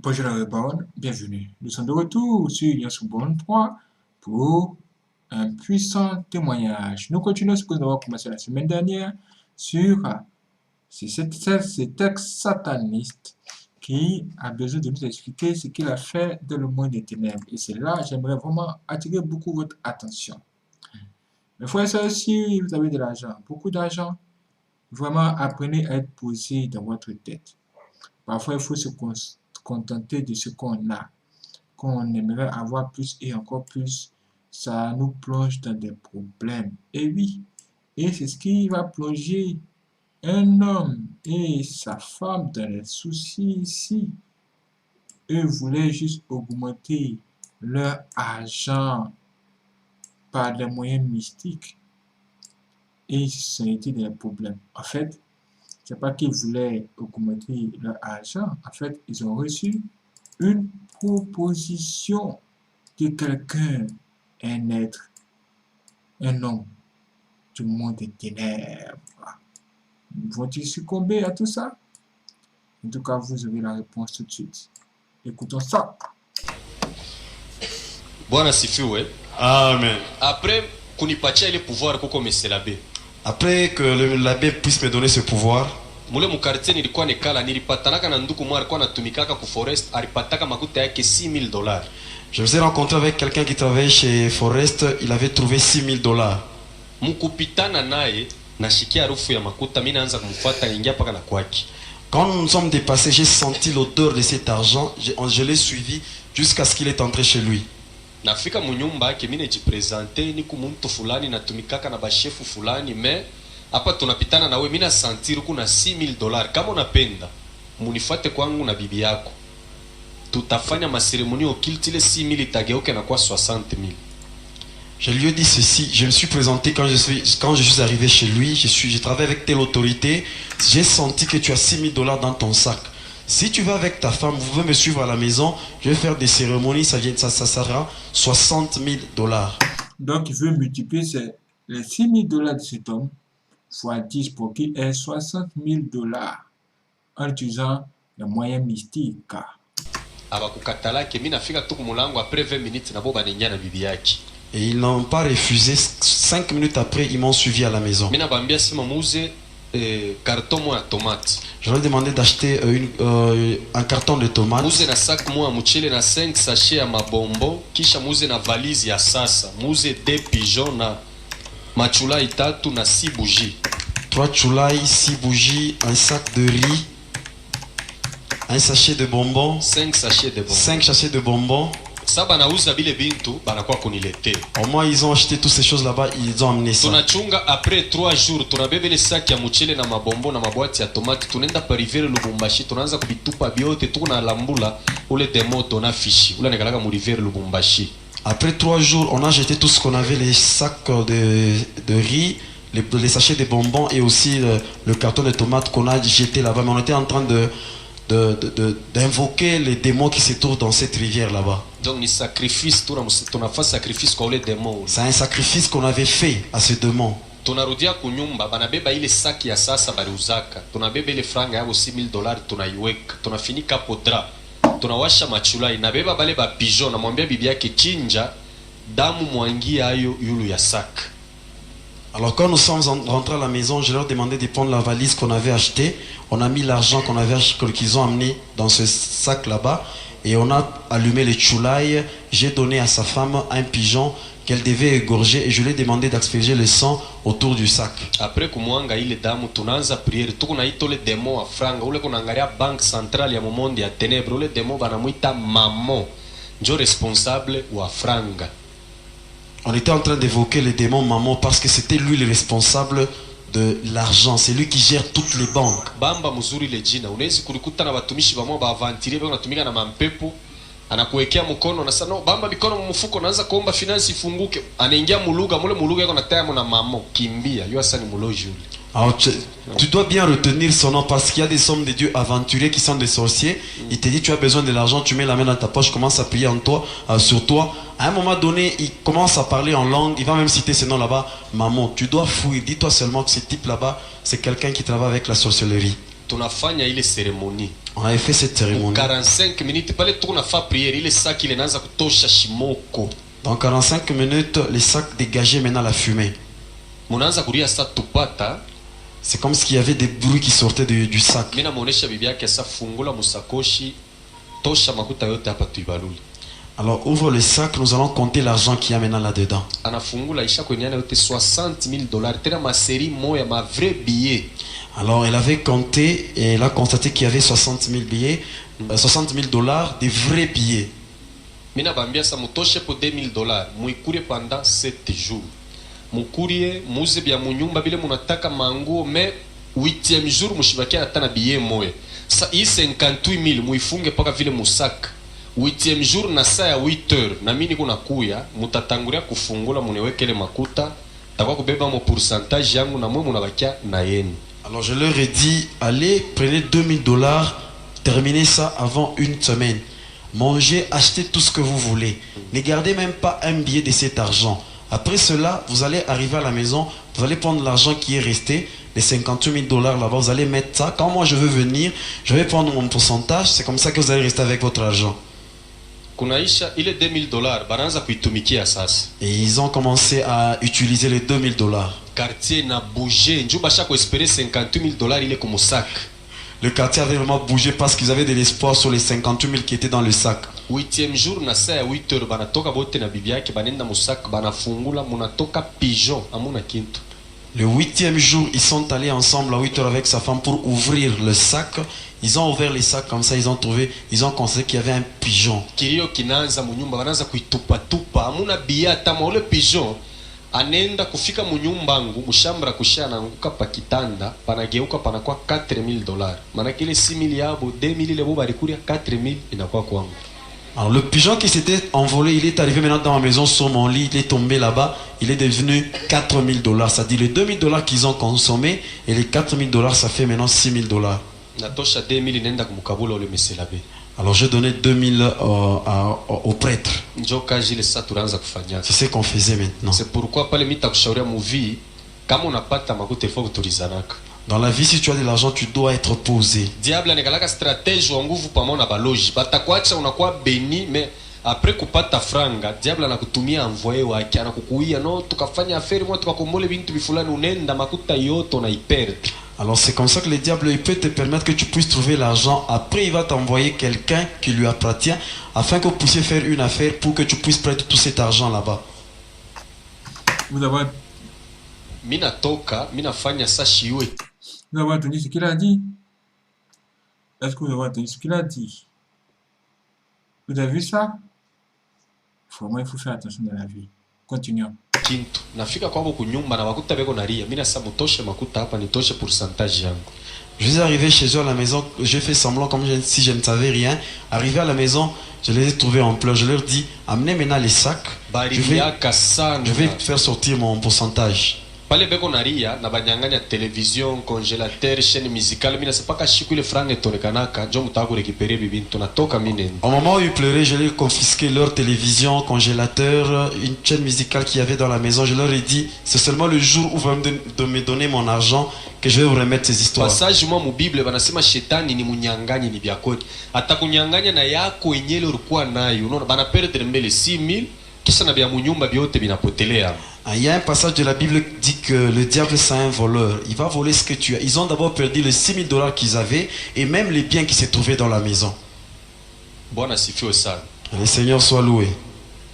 Bonjour Bonne, bienvenue. Nous sommes de retour sur Union Bonne 3 pour un puissant témoignage. Nous continuons ce que nous avons commencé la semaine dernière sur ces textes satanistes qui a besoin de nous expliquer ce qu'il a fait dans le monde des ténèbres. Et c'est là, j'aimerais vraiment attirer beaucoup votre attention. Mais frères et sœurs, si vous avez de l'argent, beaucoup d'argent, vraiment apprenez à être posé dans votre tête. Parfois, il faut se contenter de ce qu'on a. Qu'on aimerait avoir plus et encore plus, ça nous plonge dans des problèmes. Et oui, et c'est ce qui va plonger un homme et sa femme dans les soucis ici. Eux voulaient juste augmenter leur argent par des moyens mystiques. Et ça a été des problèmes. En fait, c'est pas qu'ils voulaient augmenter leur argent. En fait, ils ont reçu une proposition de quelqu'un, un être, un homme du monde des ténèbres. Vont-ils succomber à tout ça? En tout cas, vous aurez la réponse tout de suite. Écoutons ça. Bwana sifiwe. Amen. Après kunipatia ile pouvoir kuko meselabe. Après que l'abbé puisse me donner ce pouvoir, Mule mukartie nilikuwa nekala nilipatanaka na nduku mwa alikuwa anatumikaka ku forest alipataka makuta yake $6,000. je me suis rencontré avec quelqu'un qui travaillait chez Forest, il avait trouvé $6,000. Mukupitana naye nashikia harufu ya makuta mimi naanza kumfuata ningia paka na kwaki. Quand nous nous sommes dépassés, j'ai senti l'odeur de cet argent, je l'ai suivi jusqu'à ce qu'il est entré chez lui. Nafika munyumba yake mimi nejipresente niku muntu fulani natumikaka na bashefu fulani me hapa tunapitana na wewe mimi na sentir kuna $6,000 kama unapenda munifuate kwangu na bibi yako tutafanya maseremoni occulte ile 6,000 itageuke na kwa 60,000. Je lui ai dit ceci, je me suis présenté quand je suis arrivé chez lui, j'ai travaillé avec telle autorité, j'ai senti que tu as $6,000 dans ton sac. Si tu vas avec ta femme, vous pouvez me suivre à la maison, je vais faire des cérémonies, ça sera $60,000. Donc, il veut multiplier les $6,000 de cet homme fois 10 pour qu'il ait $60,000 en utilisant les moyens mystiques. Abakukatala ke mimi nafika tu kumulango après 20 minutes na boba nenya na bibi yake. Et ils n'ont pas refusé. 5 minutes après, ils m'ont suivi à la maison. Mimi nabambia sima muuze carton moya tomate. Je leur ai demandé d'acheter un carton de tomates. Muuze na sac moya mchele na 5 sachets ya mabombo, kisha muuze na valise ya sasa. Muuze 2 pigeons na machulai 3 na 6 bougies. 3 chulai, 6 bougies, un sac de riz, un sachet de bonbons, 5 sachets de bonbons. 5 sachets de bonbons. Saba nauza bile bintu banakuwa kunilete. Au moins ils ont acheté toutes ces choses là-bas, ils ont amené ça. Tunachunga après 3 jours tunabebe ile saki ya mchele na mabombo na mabwati ya tomate tunaenda pa rivière Lubumbashi tunaanza kubitupa biote tuna lambula ule demo tona fishi ule nekalaka mu rivière Lubumbashi. Après 3 jours, on a jeté tout ce qu'on avait, les sacs de riz, les sachets de bonbons et aussi le carton de tomates qu'on a jeté là-bas. Mais on était en train d'invoquer les démons qui se trouvent dans cette rivière là-bas. Donc ni sacrifice tunafanya sacrifice kwa ule demo. C'est un sacrifice qu'on avait fait à ce démon. Tunarudia kunyumba banabeba ile saki ya sasa baliuzaka tunabeba ile franga yao $6,000 tunaiweka tunafinika podra tunawasha machulai nabeba bale ba pigeon namwambia bibi yake chinja damu mwangia ayo yulu ya sac. Alors quand nous sommes rentrés à la maison, je leur ai demandé de prendre la valise qu'on avait achetée. On a mis l'argent qu'ils ont amené dans ce sac là-bas et on a allumé les choulailles. J'ai donné à sa femme un pigeon qu'elle devait égorger et je lui ai demandé d'asperger le sang autour du sac. Après kumwanga ile damu tunaanza priere tukunaita ule demo wa franga ule kunaangalia bank centrale ya monde ya ténèbres ule demo banamuita Mammon njo responsable wa franga. On était en train d'évoquer le démon Mammon parce que c'était lui le responsable de l'argent, c'est lui qui gère toutes les banques. Bamba mzuri le jina unaweza kulikuta na watumishi bamwa ba avanturier bako natumika na mampepo anakuwekea mkono na sana bamba mikono mfuko naanza kuomba finance ifunguke anaingia muluga muluga yako na tayamo na Mammon kimbia yo sasa ni muloji yule. Alors tu dois bien retenir son nom parce qu'il y a des hommes de Dieu aventuriers qui sont des sorciers. Il te dit tu as besoin de l'argent, tu mets la main dans ta poche, commence à prier sur toi. À un moment donné, il commence à parler en langue, il va même citer ce nom là-bas, Mammon. Tu dois fouiller, dis-toi seulement que ce type là-bas, c'est quelqu'un qui travaille avec la sorcellerie. Tunafanya ile cérémonie. On avait fait cette cérémonie. 45 minutes pale tuna fa prière ile saki ile naanza kutosha shimoko. Dans 45 minutes, les sacs dégageaient maintenant la fumée. Munaanza kulia sa tupata. C'est comme s'il y avait des bruits qui sortaient du sac. Mina muonesha bibi yake sa fungula musakoshi tosha makuta yote hapa tuibaluli. Alors ouvre le sac, nous allons compter l'argent qu'il y a maintenant là-dedans. Anafungula isha kwenye yote 60 000 dollars. Tena ma série moya ma vrai billet. Alors elle avait compté et elle a constaté qu'il y avait 60 000 billets, 60 000 dollars, des vrais billets. Mina bambia sa mutoshe po 2 000 dollars. Muikurie pendant 7 jours. Mukurie muze bya munyumba bile munataka manguo mais 8e jour mushibakia atana billet moya. Sa hii 58 000 muifunge paka vile musaka. 8e jour na saa ya 8 heures na mimi niko nakuya mutatangulia kufungula munewekele makuta takwa kubeba mo pourcentage yangu na mwe munabakia na yenu. Alors je leur ai dit, allez, prenez 2000 dollars, terminez ça avant une semaine. Mangez, achetez tout ce que vous voulez. Ne gardez même pas un billet de cet argent. Après cela, vous allez arriver à la maison, vous allez prendre l'argent qui est resté, les 58 000 dollars là-bas, vous allez mettre ça. Quand moi je veux venir, je vais prendre mon pourcentage, c'est comme ça que vous allez rester avec votre argent. Kunaisha ile 2000 dollars banaanza kuitumikia sasa. Et ils ont commencé à utiliser les 2000 dollars. Quartier na bouger, njuba shako espérer 58 000 dollars ile kumusak. Le quartier avait vraiment bougé parce qu'ils avaient de l'espoir sur les 58 000 qui étaient dans le sac. 8e jour na saa ya 8 heures banatoka bote na bibi yake banenda musak banafungula munatoka pigeon amuna kintu. Le 8e jour, ils sont allés ensemble à 8 heures avec sa femme pour ouvrir le sac. Ils ont ouvert les sacs comme ça, ils ont constaté qu'il y avait un pigeon. Kilio kinaanza munyumba banaanza kuitupa tupa amuna biata ma ule pigeon anenda kufika munyumbangu mushambra kushana anguka pa kitanda panageuka panakuwa 4000 dollars. Maana kile 6000 yabo 2000 ile bo balikuria 4000 inakuwa kwangu. Alors le pigeon qui s'était envolé, il est arrivé maintenant dans ma maison sur mon lit, il est tombé là-bas, il est devenu 4000 dollars. Ça dit les 2000 dollars qu'ils ont consommés et les 4000 dollars ça fait maintenant 6000 dollars. Natosha 2000 nenda kumkabula ule meselabe. Alors j'ai donné 2000 au prêtre. C'est ce qu'on faisait maintenant. C'est pourquoi pale mitakushauria movie kama unapata makuta ifo kutulizanaka. Dans la vie, si tu as de l'argent, tu dois être posé. Diable anakalaka strategie wa nguvu pamoja na baloji. Batakuacha unakuwa beni mais après kupata franga, diable anakutumia envoyer wake anakukuia no tukafanya affaire moi tukakombole bintu bifulani unenda makuta yote na iperde. Alors c'est comme ça que le diable il peut te permettre que tu puisses trouver l'argent. Après il va t'envoyer quelqu'un qui lui appartient afin que vous puissiez faire une affaire pour que tu puisses prêter tout cet argent là-bas. Vous avez entendu ce qu'il a dit? Est-ce que vous avez entendu ce qu'il a dit? Vous avez vu ça? Vraiment, il faut faire attention dans la vie. Continuons. Kintu nafika kwabo kunyumba na makuta beko naria mimi nasa mutoshe makuta hapa nitoshe pourcentage yangu. Je suis arrivé chez eux à la maison, j'ai fait semblant comme si je ne savais rien. Arrivé à la maison, je les ai trouvés en pleurs. Je leur dis amenez maintenant les sacs. Je vais faire sortir mon pourcentage. Pale beko naria na banyanganya télévision, congélateur, chaîne musicale mimi nasa paka shiku ile franga etolekanaka njo mutaku récupérer bibi tunatoka mine. Au moment où ils pleuraient, je leur ai confisqué leur télévision, congélateur, une chaîne musicale qu'il y avait dans la maison. Je leur ai dit c'est seulement le jour où vous allez me donner mon argent que je vais vous remettre ces histoires. Passage moi mu Bible banasema shetani ni munyanganye ni byakoni. Atakunyanganya na yako yenyewe ulikuwa nayo. Unaona bana perdre mbele 6000 kisha na bya munyumba byote binapotelea. Il y a un passage de la Bible qui dit que le diable c'est un voleur. Il va voler ce que tu as. Ils ont d'abord perdu les 6000 dollars qu'ils avaient et même les biens qui se trouvaient dans la maison. Bwana sifiwe sana. Le Seigneur soit loué.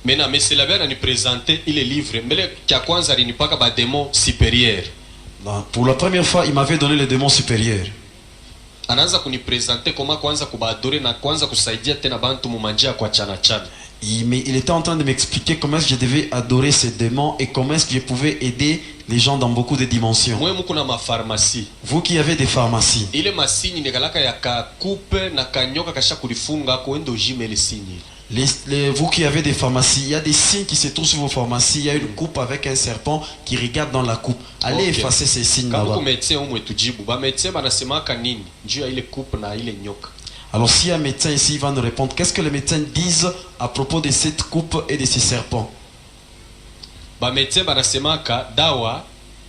Maintenant, mais c'est la bien à nous présenter il est livre. Mais le kia kwanza alinipaka ba démon supérieur. Pour la première fois, il m'avait donné les démons supérieurs. Anaanza kunipresenter comment kwanza kubaadore na kwanza kusaidia tena bantu mumanjia kwa chana chana. Il était en train de m'expliquer comment est-ce que je devais adorer ces démons et comment est-ce que je pouvais aider les gens dans beaucoup de dimensions. Vous qui avez des pharmacies. Vous qui avez des pharmacies, il y a des signes qui se trouvent sur vos pharmacies. Il y a une coupe avec un serpent qui regarde dans la coupe. Allez effacer ces signes là-bas. Alors si un médecin ici il va nous répondre, qu'est-ce que les médecins disent à propos de cette coupe et de ces serpents? Ba médecin banasemaka dawa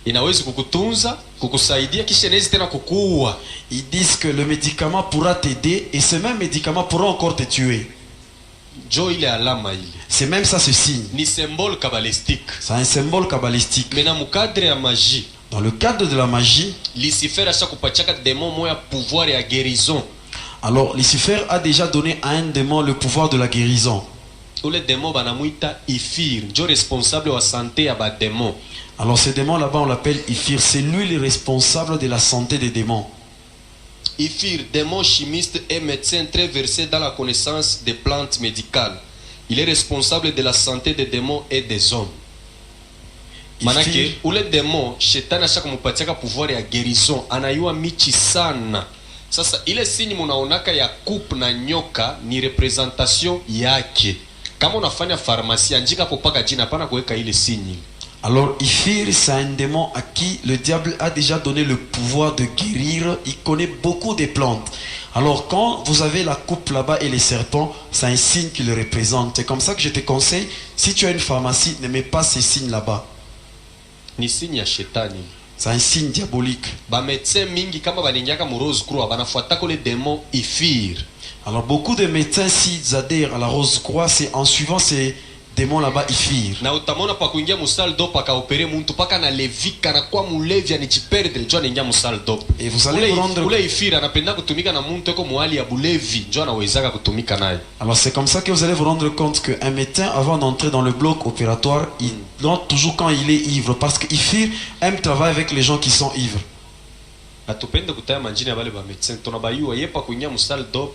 inawezi kukutunza, kukusaidia, kisha inawezi tena kukuua. Ils disent que le médicament pourra t'aider et ce même médicament pourra encore te tuer. Jo ile alama ile. C'est même ça ce signe. Ni symbole kabbalistique. C'est un symbole kabbalistique. Mais na mukadre ya magie, Dans le cadre de la magie, Lucifer asha kupachaka démon moya pouvoir ya guérison. alors Lucifer a déjà donné à un démon le pouvoir de la guérison. Ule démon banamuita Ifir, njo responsable wa santé ya ba démon. Alors ce démon là-bas on l'appelle Ifir, c'est lui le responsable de la santé des démons. Ifir, démon chimiste et médecin très versé dans la connaissance des plantes médicales. Il est responsable de la santé des démons et des hommes. Manake ule démon shetani asha kumupatiaka pouvoir ya guérison, anayua michi sana. Sasa ile sini munaonaka ya coupe na nyoka ni representation yake. Kama unafanya pharmacie andika popaka jina pana kuweka ile sinyi. Alors Ifir, c'est un démon à qui le diable a déjà donné le pouvoir de guérir. Il connaît beaucoup de plantes. Alors quand vous avez la coupe là-bas et les serpents, c'est un signe qui le représente. C'est comme ça que je te conseille, si tu as une pharmacie, ne mets pas ces signes là-bas. Ni signe ya shetani. C'est un signe diabolique. Ba médecin mingi kama baningiaka mu Rose Croix banafuataka le démon Ifir. Alors beaucoup de médecins, s'ils adhèrent à la Rose Croix, c'est en suivant ces démons là-bas, Ifir. Na utamona pa kuingia musal do paka opere muntu paka na levika na kwa mulevi anijiperdre jo anaingia musal do. Et vous allez vous rendre... Ule Ifir anapenda kutumika na muntu eko muhali ya bulevi jo anawezaka kutumika naye. Alors c'est comme ça que vous allez vous rendre compte qu'un médecin, avant d'entrer dans le bloc opératoire, il entre toujours quand il est ivre. Parce que Ifir aime travailler avec les gens qui sont ivres. Atupende kutaya manjini ya bale ba médecin tunabayua yepa kuingia musal do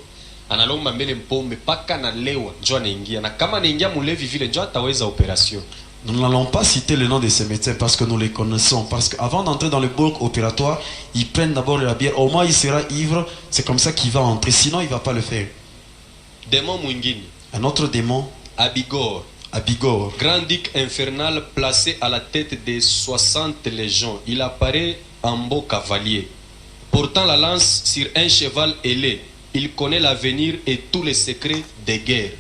analomba mbele mpombe paka na lewa njo anaingia na kama anaingia mulevi vile njo ataweza operation. Nous n'allons pas citer le nom de ces médecins parce que nous les connaissons. Parce qu'avant d'entrer dans le bloc opératoire, ils prennent d'abord la bière. Au moins il sera ivre, c'est comme ça qu'il va entrer. Sinon il ne va pas le faire. Démon mwingine. Un autre démon, Abigor. Abigor. Grand duc infernal placé à la tête des 60 légions. Il apparaît en beau cavalier, portant la lance sur un cheval ailé. Il connaît l'avenir et tous les secrets des guerres.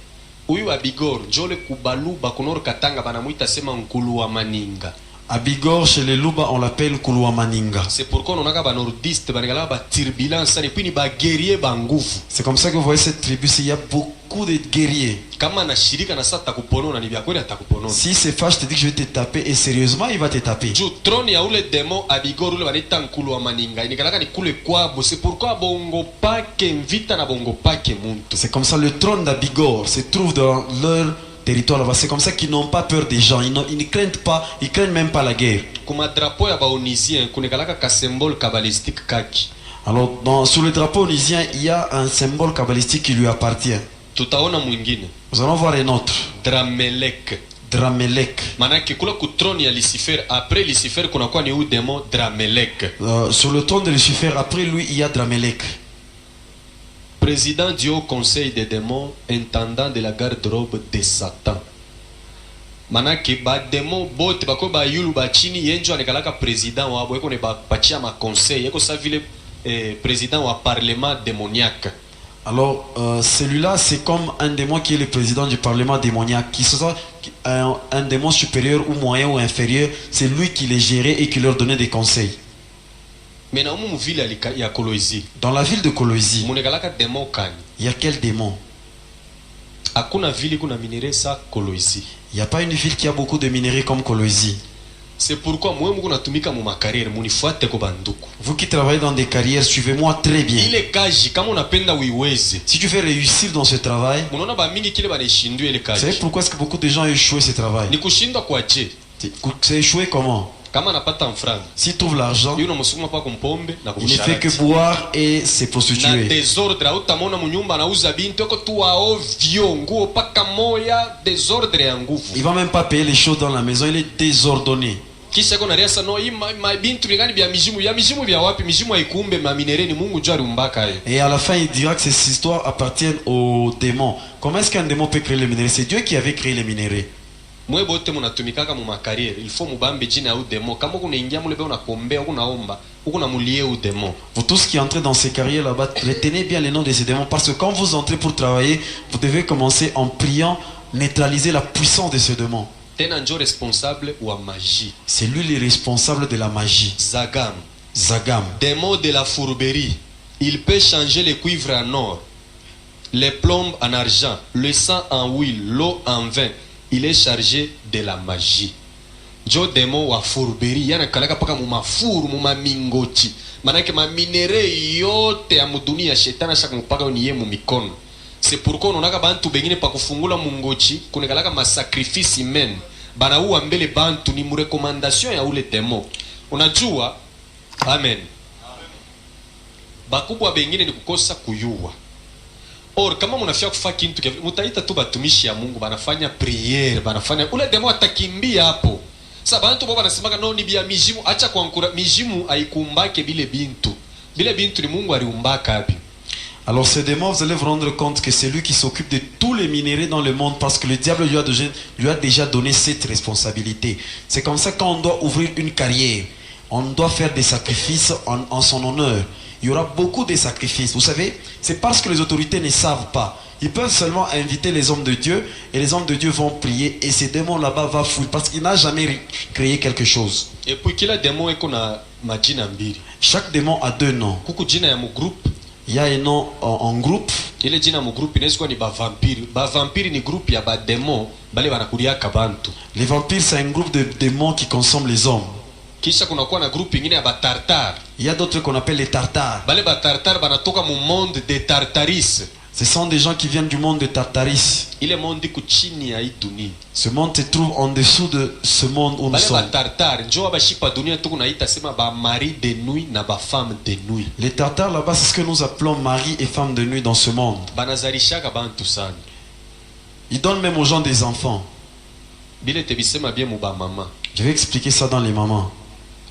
Uyu Abigor, jole kubalu bakunor katanga banamuita sema nkulu wa maninga. Abigor, chez les Luba, on l'appelle Kuluwa Maninga. C'est pourquoi on a ba nordiste banegala ba turbulence et puis ni ba guerrier ba nguvu. C'est comme ça que vous voyez cette tribu, il y a beaucoup de guerriers. Kama na shirika na sata kuponona ni bya kweli atakuponona. Si c'est fâche, te dit que je vais te taper et sérieusement, il va te taper. Ju trône ya ule démon Abigor ule banita nkulu wa maninga. Inikalaka ni kule kwabo. C'est pourquoi bongo pake mvita na bongo pake muntu. C'est comme ça le trône d'Abigor se trouve dans leur territoire là-bas. C'est comme ça qu'ils n'ont pas peur des gens. Ils ne craignent pas, ils craignent même pas la guerre. Kuma drapeau ya baonisien kunekalaka ka symbole kabbalistique kaki. Alors sur le drapeau onusien, il y a un symbole kabbalistique qui lui appartient. Tutaona mwingine. Nous allons voir un autre. Dramelek. Dramelek. Manake kula ku trône ya Lucifer, après Lucifer kuna kwa ni u démon Dramelek. Sur le trône de Lucifer, après lui, il y a Dramelek. Président du haut conseil des démons, intendant de la garde-robe de Satan. Manake ba démon bote bako ba yulu ba chini yenjo anekalaka président wabo eko ne ba pachia ma conseil eko sa vile président wa parlement démoniaque. Alors celui-là c'est comme un démon qui est le président du parlement démoniaque, qui soit un démon supérieur ou moyen ou inférieur, c'est lui qui les gérait et qui leur donnait des conseils. Mais dans la ville ya Kolwezi, dans la ville de Kolwezi, munekalaka démon kani. Il y a quel démon? Hakuna ville kuna minere sa Kolwezi. Il n'y a pas une ville qui a beaucoup de minerais comme Kolwezi. C'est pourquoi moi mukuna tumika mu makarrière munifuate ko banduku. Vous qui travaillez dans des carrières, suivez-moi très bien. Ile kaji kama unapenda uiweze. Si tu veux réussir dans ce travail, munaona ba mingi kile baneshindu ile kaji. Vous savez pourquoi est-ce que beaucoup de gens ont échoué ce travail? Ni kushindwa kwa je? C'est échoué comment? Kama anapata mfranga. S'il trouve l'argent, il ne fait que boire et se prostituer. Na désordre utamona munyumba anauza bintu eko tu ovyo nguo paka moya désordre ya nguvu. Il va même pas payer les choses dans la maison, il est désordonné. Kisha kuna riasa no ma bintu ngani bya mizimu bya wapi mizimu haikumbe ma minere ni Mungu jari umbaka. Et à la fin il dira que ces histoires appartiennent aux démons. Comment est-ce qu'un démon peut créer les minéraux? C'est Dieu qui avait créé les minéraux. Mwe bote munatumikaka mu makarriere il faut mubambe jina ya udemo kama kunaingia mule be unakombea unaomba ukuna mulie udemo. Vous tous qui entrez dans ces carrières là-bas, retenez bien les noms de ces démons parce que quand vous entrez pour travailler, vous devez commencer en priant, neutraliser la puissance de ce démon. tena njo responsable wa magie. C'est lui le responsable de la magie. Zagam, Zagam. démon de la fourberie. Il peut changer le cuivre en or, les plombes en argent, le sang en huile, l'eau en vin. Il est chargé de la magie. Njo démon wa fourberie, yana kalaka paka mu mafuru, mu mamingoti. Manake ma minere yote ya mudunia shetana shaka mpaka uniye mu mikono. C'est pourquoi onaka bantu bengine pa kufungula mungochi kunekalaka ma sacrifice men. Bana uwa mbele bantu ni mu recommandation ya ule démon. Unajua? Amen. Bakubwa bengine ni kukosa kuyua. Or kama munafia kufa kintu mutaita tu batumishi ya Mungu banafanya priere, banafanya ule demo atakimbia hapo. Sasa bantu baba nasemaka no ni bia mijimu, acha kuankura mijimu aikumbake bile bintu. Bile bintu ni Mungu aliumbaka hapi. Alors ce démon, vous allez vous rendre compte que c'est lui qui s'occupe de tous les minéraux dans le monde parce que le diable lui a déjà donné cette responsabilité. C'est comme ça quand on doit ouvrir une carrière, on doit faire des sacrifices en son honneur. Il y aura beaucoup de sacrifices. Vous savez, c'est parce que les autorités ne savent pas. Ils peuvent seulement inviter les hommes de Dieu et les hommes de Dieu vont prier et ce démon là-bas va fouiller parce qu'il n'a jamais créé quelque chose. Et puis kila démon eko na majina mbili. Chaque démon a deux noms. Kuku jina ya mu groupe. Il y a un nom en groupe. Ile jina mu groupe inaweza kuwa ni ba vampire. Ba vampire ni groupe ya ba démon bale banakuliaka bantu. Les vampires c'est un groupe de démons qui consomment les hommes. Kisha kunakuwa na groupe ingine ya ba tartar. Il y a d'autres qu'on appelle les tartares. Bale ba tartar banatoka mu monde de Tartaris. Ce sont des gens qui viennent du monde de Tartaris. Ile monde iko chini ya hii dunia. Ce monde se trouve en dessous de ce monde où nous Bale ba sommes. tartar njo abashipa dunia tuko naita sema ba mari de nuit na ba femme de nuit. Les tartares là-bas, c'est ce que nous appelons mari et femme de nuit dans ce monde. Banazalishaka bantu sana. Ils donnent même aux gens des enfants. Bile te bisema bien mu ba mama. Je vais expliquer ça dans les mamans.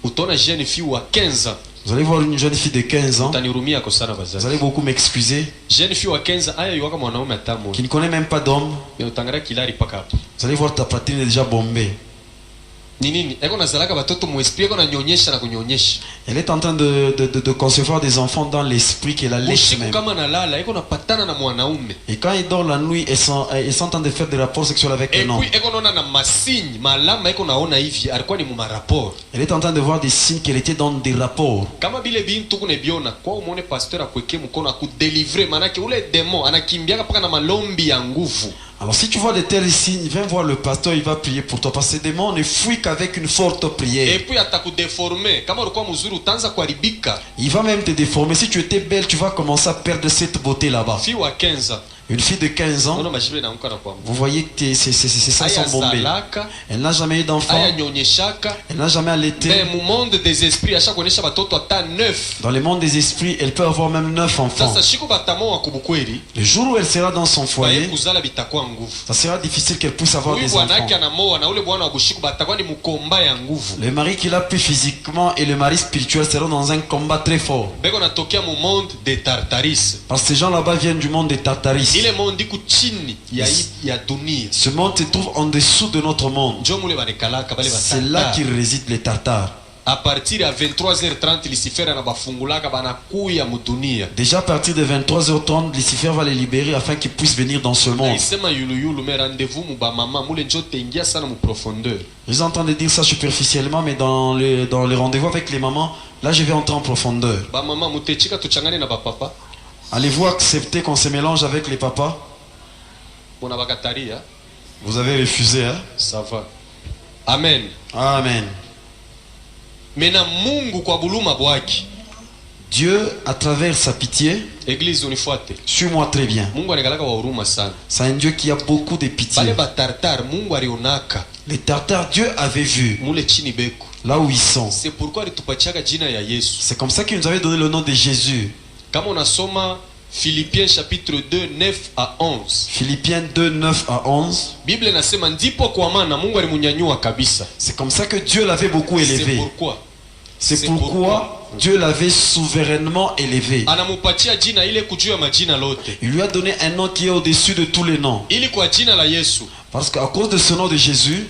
Utona jeune fille wa 15 ans. Vous allez voir une jeune fille de 15 ans. Utanirumia kwa sana Vous bazazi. allez beaucoup m'excuser. Jeune fille wa 15 ans aya yuwaka mwanaume atamu. Qui ne connaît même pas d'homme. Ya utangara kilari paka hapo. Vous allez voir ta poitrine est déjà bombée. Ni nini? Eko nazalaka batoto mu esprit eko nanyonyesha na kunyonyesha. Elle est en train de concevoir des enfants dans l'esprit qu'elle a laissé Usiku même. kama nalala eko napatana na mwanaume. Et quand ils dorment la nuit, ils sont en train de faire des rapports sexuels avec Et un homme. puis eko naona na masinyi, malama eko naona hivi alikuwa ni mu rapport. Elle est en train de voir des signes qu'elle était dans des rapports. Kama bile bintu kunebiona kwa umuone pasteur akweke mkono akudélivrer manake ule démon anakimbiaka paka na malombi ya nguvu. Alors si tu vois de tels signes, viens voir le pasteur, il va prier pour toi. Parce que ces démons ne fuient qu'avec une forte Et prière. puis atakudéformer. Kama ulikuwa mzuri utaanza kuharibika. Il va même te déformer. Si tu étais belle, tu vas commencer à perdre cette beauté là-bas. Fille wa 15 ans. Une fille de 15 ans, Nono majibu na mkana kwa vous voyez que ses seins aya sont bombés. zalaka, Elle n'a jamais eu d'enfant. aya nyonyeshaka. Elle n'a jamais allaité. Mais mu monde des esprits acha kuonesha batoto ata 9. Dans le monde des esprits, elle peut avoir même 9 enfants. Sasa shiko batamo wa kubukweli. Le jour où elle sera dans son Baye foyer, kuzala bitakuwa nguvu. ça sera difficile qu'elle puisse avoir Huyu des bwana enfants. yake anamoa na ule bwana wa bushiku batakuwa ni mkomba ya nguvu. Le mari qu'il a pu physiquement et le mari spirituel seront dans un combat très fort. Beko natokea mu monde de Tartaris. Parce que ces gens là-bas viennent du monde des Tartaris. Ile monde iko chini ya dunia. Ce monde se trouve en dessous de notre monde. Njo mule banekalaka bale C'est là batartar. qu'ils résident les Tartares. À partir ya 23h30 Lucifer anabafungulaka banakuya mu dunia. Déjà à partir de 23h30, Lucifer va les libérer afin qu'ils puissent venir dans ce monde. Naisema yulu mais rendez-vous mu ba mama mule njo tengia sana mu profondeur. Je suis en train de dire ça superficiellement, mais dans les rendez-vous avec les mamans, là je vais entrer en profondeur. Ba mama mutechika tuchangane na ba papa. Allez-vous accepter qu'on se mélange avec les papas? Bona bakataria. Vous avez refusé, hein? Ça va. Amen. Amen. Mena Mungu kwa buluma bwaki. Dieu, à travers sa pitié, Église unifuate. suis-moi très bien. Mungu anagalaka wa huruma sana. C'est un Dieu qui a beaucoup de pitié. Bale ba tartar Mungu alionaka Les Tartares, Dieu avait vu mule chini beko. là où ils sont. C'est pourquoi alitupachiaka jina ya Yesu. C'est comme ça qu'il nous avait donné le nom de Jésus. Kama unasoma Philippiens chapitre 2 9 à 11. Philippiens 2, 9 à 11. Biblia inasema ndipo kwa maana Mungu alimunyanyua kabisa. C'est comme ça que Dieu l'avait beaucoup C'est élevé. pourquoi C'est pourquoi Dieu l'avait souverainement élevé. anamupatia jina ile kujua majina lote. Il lui a donné un nom qui est au-dessus de tous les noms. Ili kwa jina la Yesu Parce qu'à cause de ce nom de Jésus,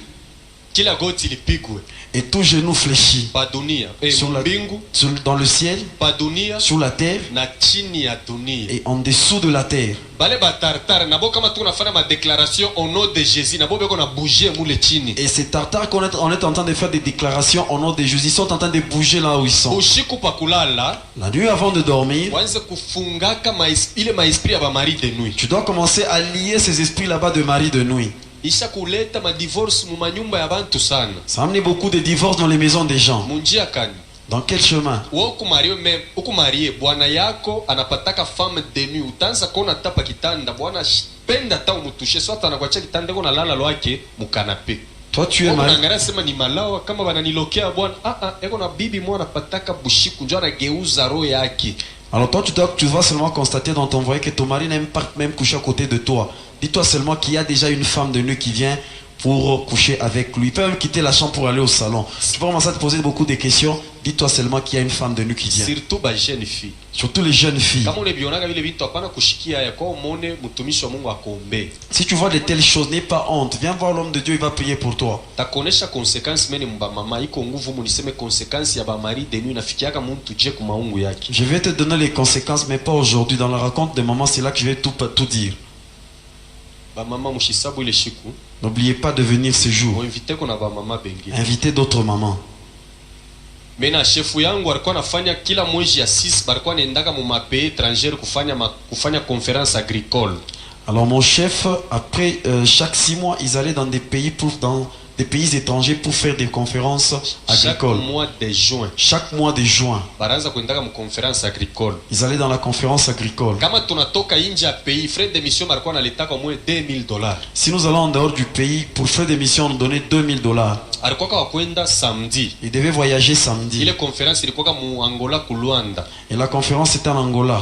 kila goti lipigwe et tout genou fléchi pa dunia sur la, mbingu dans le ciel, pa dunia sur la terre na chini ya dunia. et en dessous de la terre. Bale batartare nabo kama tunafanya ma déclaration au nom de Jésus nabo beko na bouger mule chini. Et ces tartares on est en train de faire des déclarations au nom de Jésus, ils sont en train de bouger là où ils sont. Ushiku pa kulala La nuit avant de dormir, wanze kufungaka ile maesprit ya ba mari de nuit. tu dois commencer à lier ces esprits là-bas de mari de nuit. Isha kuleta ma divorce mu manyumba ya bantu sana. Ça a amené beaucoup de divorces dans les maisons des gens. Munjia kani. Dans quel chemin? Ukumarie bwana yako anapataka femme de nuit, utaanza kuona tapa kitanda bwana penda ta umutushe swata anakuacha kitanda kona lala lwake mukanape. Toi tu es marié. Unaangalia sema ni malawa kama bananilokea bwana eko na bibi mwana anapataka bushiku njoo anageuza roho yake. Alors toi tu vas seulement constater dans ton voyage que ton mari n'aime pas même coucher à côté de toi. Dis-toi seulement qu'il y a déjà une femme de nuit qui vient pour coucher avec lui. Il peut même quitter la chambre pour aller au salon. Si tu peux commencer à te poser beaucoup de questions, dis-toi seulement qu'il y a une femme de nuit qui vient. Surtout ba jeune fille. Surtout les jeunes filles. Kama unebionaka vile vitu hapana kushikia ya kwa muone mtumishi wa Mungu akombe. Si tu vois de telles choses, n'aie pas honte. Viens voir l'homme de Dieu, il va prier pour toi. Takonesha consequence meni mba mama iko nguvu muniseme consequence ya ba mari de nuit nafikiaka muntu je ku maungu yake. Je vais te donner les conséquences mais pas aujourd'hui. Dans la raconte de maman, c'est là que je vais tout dire. Ba mama mushisabu ile shiku. N'oubliez pas de venir ce jour. Invitez d'autres mamans. Mena chefu yangu alikuwa anafanya kila mwezi ya 6 balikuwa naendaka mu mapays étrangers kufanya conférence agricole. Alors mon chef, après chaque 6 mois, ils allaient dans des pays étrangers pour faire des conférences agricoles. Chaque mois de juin. Baraza kuendaka mu conférence agricole. Ils allaient dans la conférence agricole. Kama tunatoka nje ya pays, frais d'émission balikuwa naletaka au moins $2000. Si nous allons en dehors du pays, pour frais d'émission, on nous donnait $2000. Alikuwa kwa kwenda samedi. Il devait voyager samedi. Ile conférence ilikuwa mu Angola ku Luanda. Et la conférence était en Angola.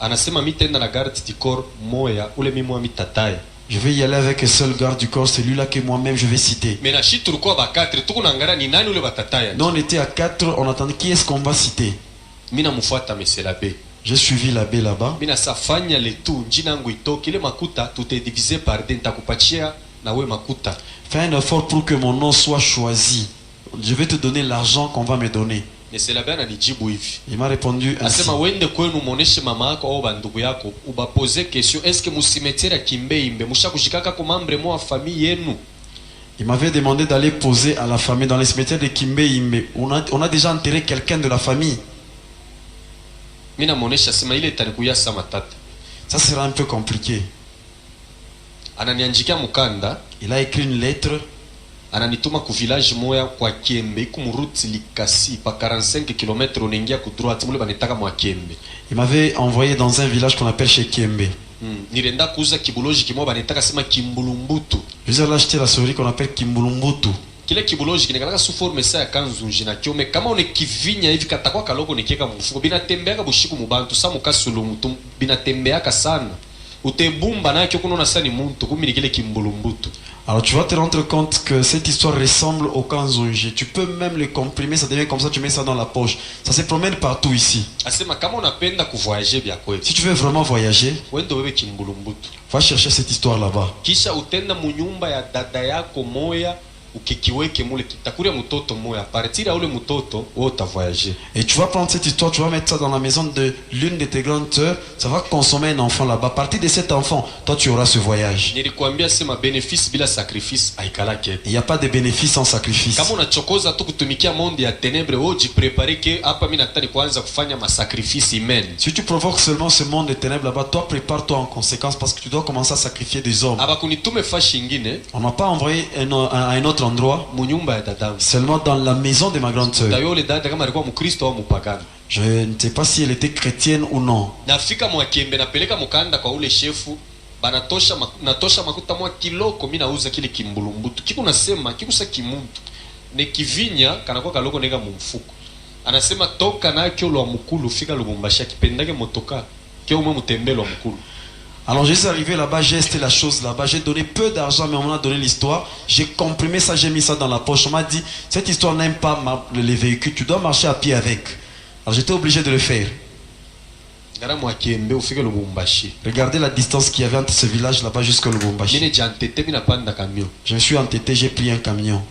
Anasema mitenda na garde du corps moya ule mimwa mitataya. Je vais y aller avec un seul garde du corps, celui-là que moi-même je vais citer. Mais nashi tulikuwa ba 4, tuko naangalia ni nani ule batataya. Non, on était à 4, on attendait qui est-ce qu'on va citer. Mina mfuata monsieur l'abbé. J'ai suivi l'abbé là-bas. Mina safanya le tout, njina yangu itoke ile makuta tute diviser par deux nitakupatia na we makuta. Fais un effort pour que mon nom soit choisi. Je vais te donner l'argent qu'on va me donner. Monsieur l'abbé ananijibu hivi. Il m'a répondu ainsi. Asema wende kwenu muoneshe mama yako au bandugu yako ubapose question est-ce que musimetiera kimbeimbe mushakushikaka ko membre mo famille yenu. Il m'avait demandé d'aller poser à la famille dans les cimetières de Kimbeimbe. On a déjà enterré quelqu'un de la famille. Mina muonesha sema ile itanikuya sama tata. Ça sera un peu compliqué. Ananianjikia mukanda. Il a écrit une lettre. Ananituma ku village moya kwa Kiembe iku muruti likasi pa 45 km unaingia ku droite mule banitaka mwa Kiembe. Il m'avait envoyé dans un village qu'on appelle chez Kiembe. Nirenda kuuza kibuloji kimoja banitaka sema Kimbulumbutu. Je vais aller acheter la souris qu'on appelle Kimbulumbutu. Kile kibuloji kinakalaka sous forme sa ya kanzunji na kiome kama unekivinya hivi katakwa kaloko nikieka mfuko binatembeaka bushiku mubantu sa mukasulu mutu binatembeaka sana. Utebumba na kyo kuno nasani muntu kumi nikile Kimbulumbutu. Alors tu vas te rendre compte que cette histoire ressemble au kanzunji. Tu peux même le comprimer, ça devient comme ça, tu mets ça dans la poche. Ça se promène partout ici. Asema kama unapenda kuvoyager bya kweli. Si tu veux vraiment voyager, wendo bebe Kimbulumbutu. Va chercher cette histoire là-bas. Kisha utenda munyumba ya dada yako moya ukikiweke mule kitakuria mutoto moya partir ya ule mutoto wewe utavoyager. Et tu vas prendre cette histoire, tu vas mettre ça dans la maison de l'une de tes grandes sœurs, ça va consommer un enfant là-bas. À partir de cet enfant, toi tu auras ce voyage. Nilikwambia sema bénéfice bila sacrifice haikalake. Il n'y a pas de bénéfice sans sacrifice. Kama unachokoza tu kutumikia monde ya ténèbres wewe jiprepare ke hapa mimi nataka kuanza kufanya ma sacrifice humain. Si tu provoques seulement ce monde de ténèbres là-bas, toi prépare-toi en conséquence parce que tu dois commencer à sacrifier des hommes. Aba kunitume fashi ingine. On n'a pas envoyé à un autre endroit, seulement dans la maison de ma grande sœur. Je ne sais pas si elle était chrétienne ou non. Nafika mwakiembe napeleka mukanda kwa ule shefu natosha makuta mwa kiloko mimi nauza kile Kimbulumbutu kiku nasema kikusa kimuntu ne kivinya kanakuwa kaloko nega mumfuko anasema toka nakyo lwa mukulu fika Lubumbashi kipendake motoka kyo umwe mutembelo wa mukulu. Alors je suis arrivé là-bas, j'ai acheté la chose là-bas, j'ai donné peu d'argent mais on m'a donné l'histoire, j'ai comprimé ça, j'ai mis ça dans la poche. On m'a dit, cette histoire n'aime pas les véhicules, tu dois marcher à pied avec. Alors j'étais obligé de le faire. ngara mwakembe ufike Lubumbashi. Regardez la distance qu'il y avait entre ce village là-bas jusqu'au Lubumbashi. Mine jantete mina panda camion. Je me suis entêté, j'ai pris un camion.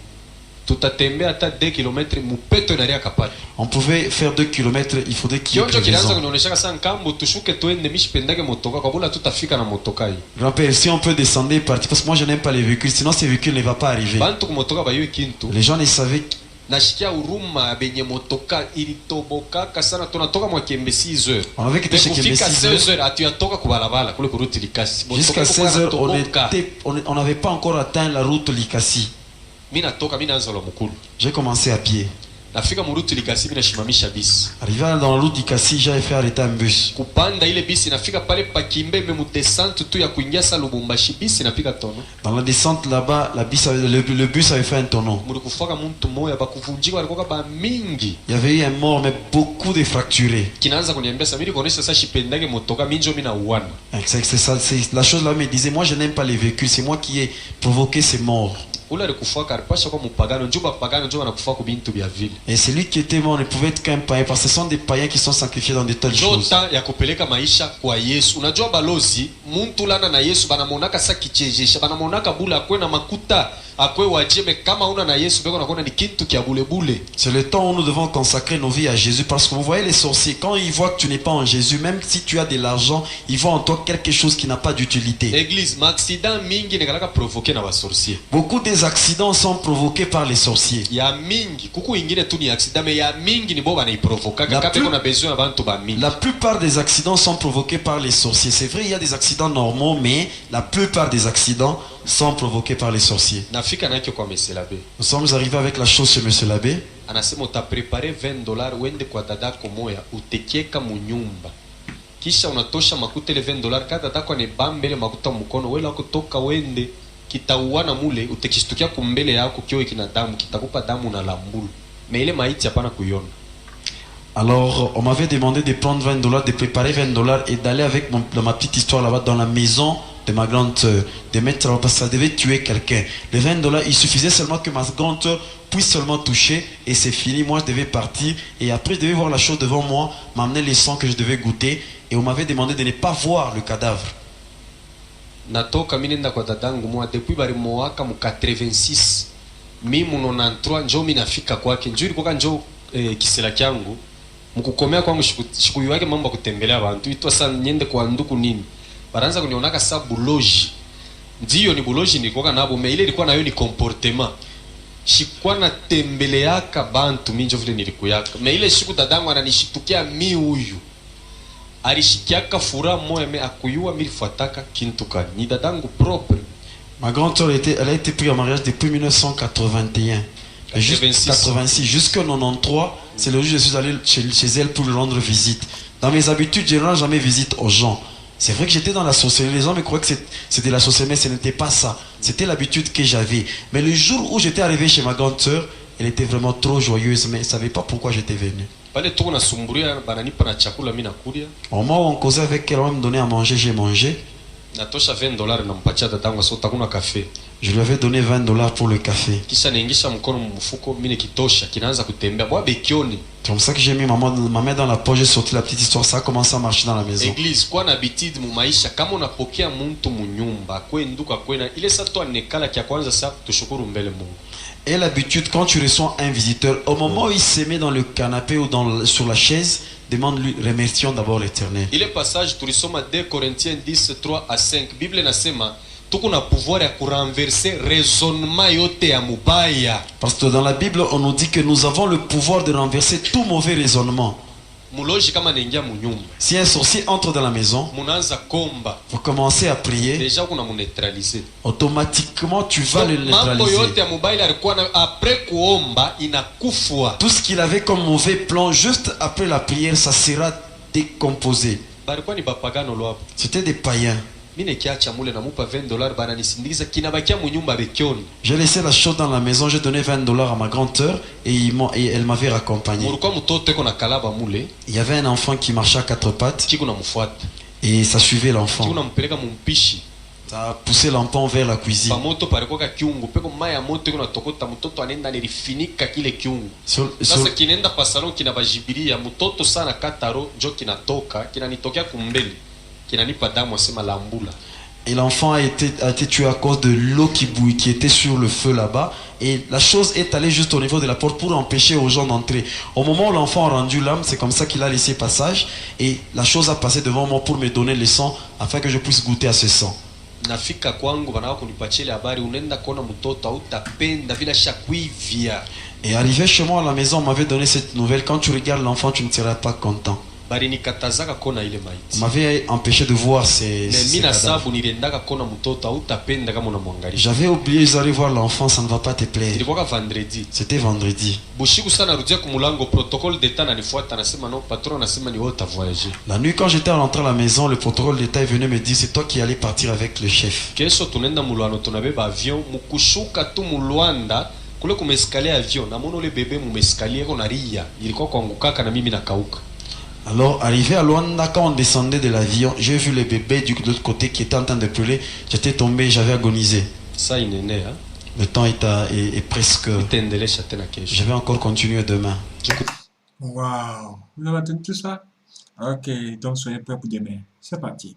Tutatembe hata 2 km mupeto na ria kapata. On pouvait faire 2 km, il faudrait qu'il y ait Kionjo kilianza raison. kunionyesha sana kambo tushuke tuende mishipendage motoka kwa bula tutafika na motoka hii. Grand-père, si on peut descendre et partir, parce que moi je n'aime pas les véhicules, sinon ces véhicules ne vont pas arriver. Bantu kumotoka bayo kintu. Les gens ne savaient. Nashikia huruma benye motoka ilitoboka sana tunatoka mwakembe 6 heures. On avait quitté chez Kembe 6 heures. 16 heures atuyatoka kubalabala kule kuruti likasi. Jusqu'à 16 heures, on n'avait pas encore atteint la route Likasi. Mina toka mina anza lo mukulu. J'ai commencé à pied. Nafika muruti likasi mina shimamisha bisi. Arrivé dans la route Likasi, j'avais fait arrêter un bus. Kupanda ile bisi nafika pale pakimbe mu descente tu ya kuingia sa Lubumbashi bisi nafika tono. Dans la descente là-bas, le bus avait fait un tonneau. Mulikufuka muntu moya bakuvunjika walikuwa ba mingi. Il y avait eu un mort, mais beaucoup de fracturés. Kinaanza kuniambia Samiri konesha sasa shipendage motoka minjo mina uwana. C'est ça, c'est la chose là me disait, moi je n'aime pas les véhicules, c'est moi qui ai provoqué ces morts. Ule alikufuka alipasha kwa mupagano njuba pagano njuba nakufuka ku bintu bya vile. Et celui qui était mort ne pouvait être qu'un païen, parce que ce sont des païens qui sont sacrifiés dans de telles choses. Jota ya kupeleka maisha kwa Yesu. Unajua balozi muntu lana na Yesu banamonaka sa kichejesha, banamonaka bula akwe na makuta akwe wajeme kama una na Yesu beko nakona ni kintu kia bule bule. C'est le temps où nous devons consacrer nos vies à Jésus, parce que vous voyez les sorciers, quand ils voient que tu n'es pas en Jésus, même si tu as de l'argent, ils voient en toi quelque chose qui n'a pas d'utilité. Église, accident mingi nekalaka provoquer na ba sorcier. Beaucoup des accidents sont provoqués par les sorciers. Ya mingi kuku ingine tu ni accident mais ya mingi ni boba na provoka La kaka plus- kuna besoin ya bantu ba mingi. La plupart des accidents sont provoqués par les sorciers. C'est vrai, il y a des accidents normaux, mais la plupart des accidents sont provoqués par les sorciers. Nafika nake kwa meselabe. Nous sommes arrivés avec la chose chez Monsieur l'abbé. Anasema utaprepare $20 uende kwa dadako moya utekieka munyumba. Kisha unatosha makuta ile $20 kada dadako anebambele makuta mkono wewe kutoka wende kitauana mule utekishtukia kumbele yako kio kina damu kitakupa damu na lambulu. Mais ile maiti hapana kuiona. Alors, on m'avait demandé de prendre $20, de préparer $20 et d'aller avec ma petite histoire là-bas dans la maison de ma grande sœur, de mettre là-bas, parce que ça devait tuer quelqu'un. Les $20, il suffisait seulement que ma grande sœur puisse seulement toucher et c'est fini. Moi, je devais partir et après, je devais voir la chose devant moi, m'amener les sangs que je devais goûter et on m'avait demandé de ne pas voir le cadavre. Natoka mimi nenda kwa dadangu mwa depuis bari mwaka mu 86 mimi mu 93 njoo mimi nafika kwake njoo ilikuwa njoo kisela kyangu mkukomea kwangu shikuyu yake mambo ya kutembelea abantu itwa sana nyende kwa nduku nini baranza kunionaka sa buloji ndio ni buloji nilikuwa nabo mais ile ilikuwa nayo ni comportement shikwa na tembeleaka bantu mimi njoo vile nilikuyaka mais ile siku dadangu ananishitukia mi huyu alishikiaka fura moya me akuyua milifuataka kintu kani ni dadangu propre. Ma grande sœur elle a été prise en mariage depuis 1981. 86 jusqu'en 93, c'est le jour où je suis allé chez elle pour lui rendre visite. Dans mes habitudes, je ne rends jamais visite aux gens. C'est vrai que j'étais dans la sorcellerie, les gens me croyaient que c'était la sorcellerie, mais ce n'était pas ça. C'était l'habitude que j'avais. Mais le jour où j'étais arrivé chez ma grande sœur, elle était vraiment trop joyeuse, mais elle ne savait pas pourquoi j'étais venu. Au moment où on causait avec elle, on me donnait à manger, j'ai mangé. Natosha $20 nampatia dadangu so takuna kafe. Je lui avais donné $20 pour le café. Kisha naingisha mkono mfuko mimi kitosha kinaanza kutembea. Bwa bekioni. C'est comme ça que j'ai mis ma main dans la poche, j'ai sorti la petite histoire, ça a commencé à marcher dans la maison. Église kwa na bitidi mu maisha kama unapokea muntu munyumba kwe nduka kwena ile sa to anekala kia kwanza sa tushukuru mbele Mungu. Et l'habitude, quand tu reçois un visiteur, au moment où il se met dans le canapé ou sur la chaise, demande-lui, remercions d'abord l'Éternel. Ile passage tulisoma 2 Corinthiens 10, 3 à 5. Bible nasema tuko na pouvoir ya kurenverser raisonnement yote ya mubaya. Parce que dans la Bible, on nous dit que nous avons le pouvoir de renverser tout mauvais raisonnement. Muloji kama naingia munyumba. Si un sorcier entre dans la maison, munaanza komba. Vous commencez à prier. Déjà kuna muneutraliser. Automatiquement tu vas le neutraliser. Mambo yote ya mobile alikuwa après kuomba inakufwa. Tout ce qu'il avait comme mauvais plan juste après la prière, ça sera décomposé. Balikuwa ni bapagano lo hapo. C'était des païens. Mine kiacha mule namupa $20 bana nisindikiza kinabakia munyumba bekioni. J'ai laissé la chose dans la maison, j'ai donné $20 à ma grande sœur et elle m'avait raccompagné. Mulikuwa mtoto eko na kalaba mule. Il y avait un enfant qui marchait à quatre pattes. Kiko na mfuata. Et ça suivait l'enfant. Kiko na mpeleka mumpishi. Ça a poussé l'enfant vers la cuisine. pamoto palikuwa kiungu peko mai ya moto iko natokota mtoto anaenda nilifinika kile kiungu. Sasa kinaenda pasalon kinabajibiria mtoto sana kataro njo kinatoka kinanitokea kumbele kinanipa damu asema lambula. Et l'enfant a été tué à cause de l'eau qui était sur le feu là-bas. Et la chose est allée juste au niveau de la porte pour empêcher aux gens d'entrer. Au moment où l'enfant a rendu l'âme, c'est comme ça qu'il a laissé passage. Et la chose a passé devant moi pour me donner le sang afin que je puisse goûter à ce sang. Nafika kwangu banao kunipatia habari unaenda kuona mtoto hautapenda bila shakuivia. Et arrivé chez moi à la maison, on m'avait donné cette nouvelle. Quand tu regardes l'enfant, tu ne seras pas content. Bari nikatazaka kona ile maiti. On m'avait empêché de voir ces sababu niliendaka kona mtoto hautapenda kama unamwangalia. J'avais oublié d'aller voir l'enfant, ça ne va pas te plaire. Ilikuwa vendredi. C'était vendredi. Bushiku sana rudia kumulango protocole d'état nanifuata nasema non patron nasema ni wewe voyager. La nuit quand j'étais rentré à la maison, le protocole d'état est venu me dire c'est toi qui allais partir avec le chef. Kesho tunaenda mulwano tunabeba avion mukushuka tu mulwanda kule kumescaler avion na mono le bebe mumescaler ko naria ilikuwa kuangukaka na mimi nakauka. Alors, arrivé à Luanda, quand on descendait de l'avion, j'ai vu le bébé de l'autre côté qui était en train de pleurer. J'étais tombé, j'avais agonisé. Ça, il est né, hein? Le temps est presque... Je vais encore continuer demain. Waouh! Vous avez entendu tout ça? Ok, donc soyez prêts pour demain. C'est parti.